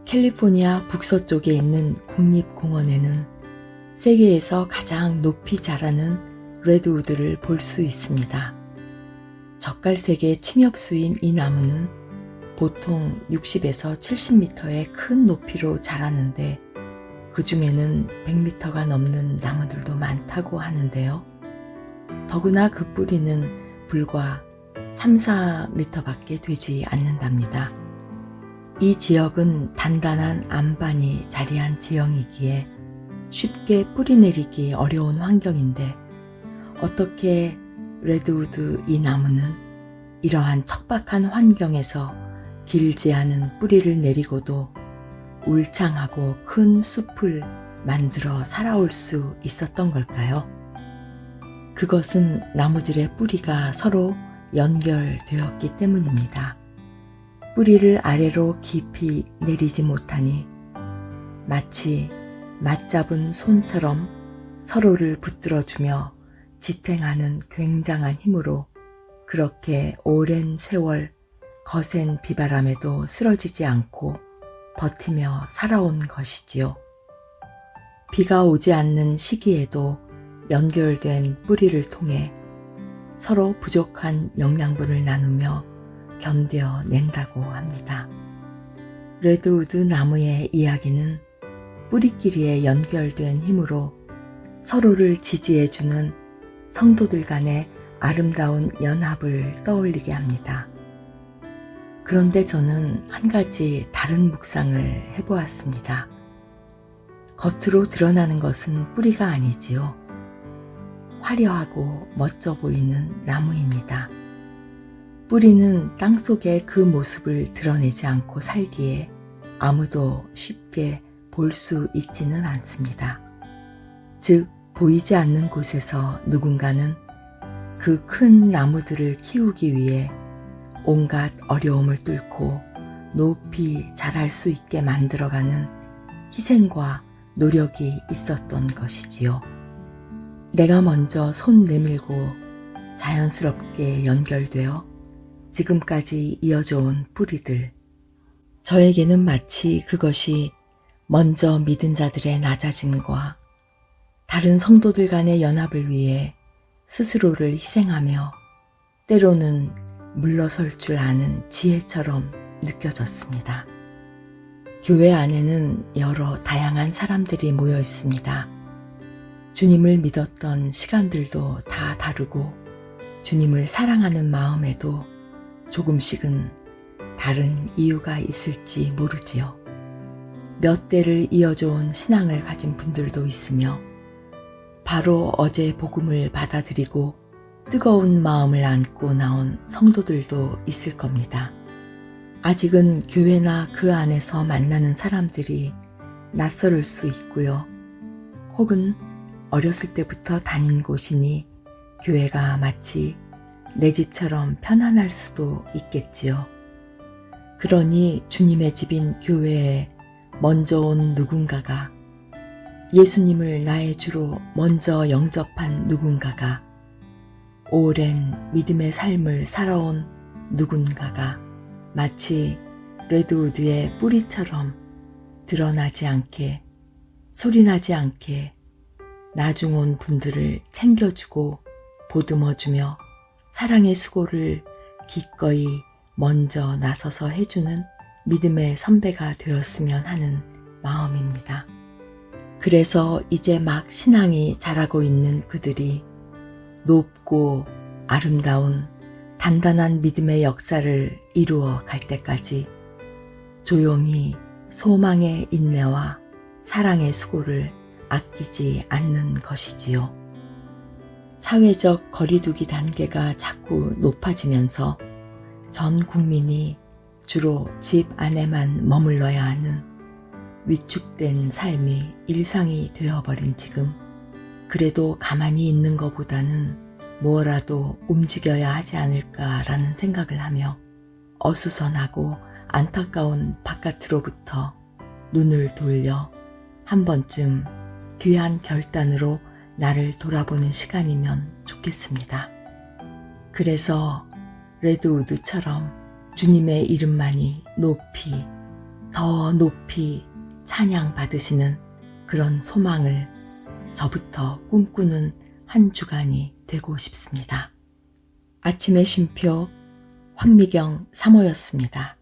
캘리포니아 북서쪽에 있는 국립공원에는 세계에서 가장 높이 자라는 레드우드를 볼 수 있습니다. 젓갈색의 침엽수인 이 나무는 보통 60에서 70m의 큰 높이로 자라는데 그 중에는 100m가 넘는 나무들도 많다고 하는데요. 더구나 그 뿌리는 불과 3-4m밖에 되지 않는답니다. 이 지역은 단단한 안반이 자리한 지형이기에 쉽게 뿌리내리기 어려운 환경인데 어떻게 레드우드 이 나무는 이러한 척박한 환경에서 길지 않은 뿌리를 내리고도 울창하고 큰 숲을 만들어 살아올 수 있었던 걸까요? 그것은 나무들의 뿌리가 서로 연결되었기 때문입니다. 뿌리를 아래로 깊이 내리지 못하니 마치 맞잡은 손처럼 서로를 붙들어주며 지탱하는 굉장한 힘으로 그렇게 오랜 세월 거센 비바람에도 쓰러지지 않고 버티며 살아온 것이지요. 비가 오지 않는 시기에도 연결된 뿌리를 통해 서로 부족한 영양분을 나누며 견뎌낸다고 합니다. 레드우드 나무의 이야기는 뿌리끼리에 연결된 힘으로 서로를 지지해주는 성도들 간의 아름다운 연합을 떠올리게 합니다. 그런데 저는 한 가지 다른 묵상을 해보았습니다. 겉으로 드러나는 것은 뿌리가 아니지요. 화려하고 멋져 보이는 나무입니다. 뿌리는 땅속의 그 모습을 드러내지 않고 살기에 아무도 쉽게 볼 수 있지는 않습니다. 즉, 보이지 않는 곳에서 누군가는 그 큰 나무들을 키우기 위해 온갖 어려움을 뚫고 높이 자랄 수 있게 만들어가는 희생과 노력이 있었던 것이지요. 내가 먼저 손 내밀고 자연스럽게 연결되어 지금까지 이어져 온 뿌리들. 저에게는 마치 그것이 먼저 믿은 자들의 낮아짐과 다른 성도들 간의 연합을 위해 스스로를 희생하며 때로는 물러설 줄 아는 지혜처럼 느껴졌습니다. 교회 안에는 여러 다양한 사람들이 모여 있습니다. 주님을 믿었던 시간들도 다 다르고 주님을 사랑하는 마음에도 조금씩은 다른 이유가 있을지 모르지요. 몇 대를 이어져 온 신앙을 가진 분들도 있으며 바로 어제 복음을 받아들이고 뜨거운 마음을 안고 나온 성도들도 있을 겁니다. 아직은 교회나 그 안에서 만나는 사람들이 낯설을 수 있고요. 혹은 어렸을 때부터 다닌 곳이니 교회가 마치 내 집처럼 편안할 수도 있겠지요. 그러니 주님의 집인 교회에 먼저 온 누군가가, 예수님을 나의 주로 먼저 영접한 누군가가, 오랜 믿음의 삶을 살아온 누군가가 마치 레드우드의 뿌리처럼 드러나지 않게, 소리나지 않게 나중 온 분들을 챙겨주고 보듬어주며 사랑의 수고를 기꺼이 먼저 나서서 해주는 믿음의 선배가 되었으면 하는 마음입니다. 그래서 이제 막 신앙이 자라고 있는 그들이 높고 아름다운 단단한 믿음의 역사를 이루어 갈 때까지 조용히 소망의 인내와 사랑의 수고를 아끼지 않는 것이지요. 사회적 거리두기 단계가 자꾸 높아지면서 전 국민이 주로 집 안에만 머물러야 하는 위축된 삶이 일상이 되어버린 지금, 그래도 가만히 있는 것보다는 뭐라도 움직여야 하지 않을까라는 생각을 하며 어수선하고 안타까운 바깥으로부터 눈을 돌려 한 번쯤 귀한 결단으로 나를 돌아보는 시간이면 좋겠습니다. 그래서 레드우드처럼 주님의 이름만이 높이, 더 높이 찬양받으시는 그런 소망을 저부터 꿈꾸는 한 주간이 되고 싶습니다. 아침의 쉼표 황미경 사모였습니다.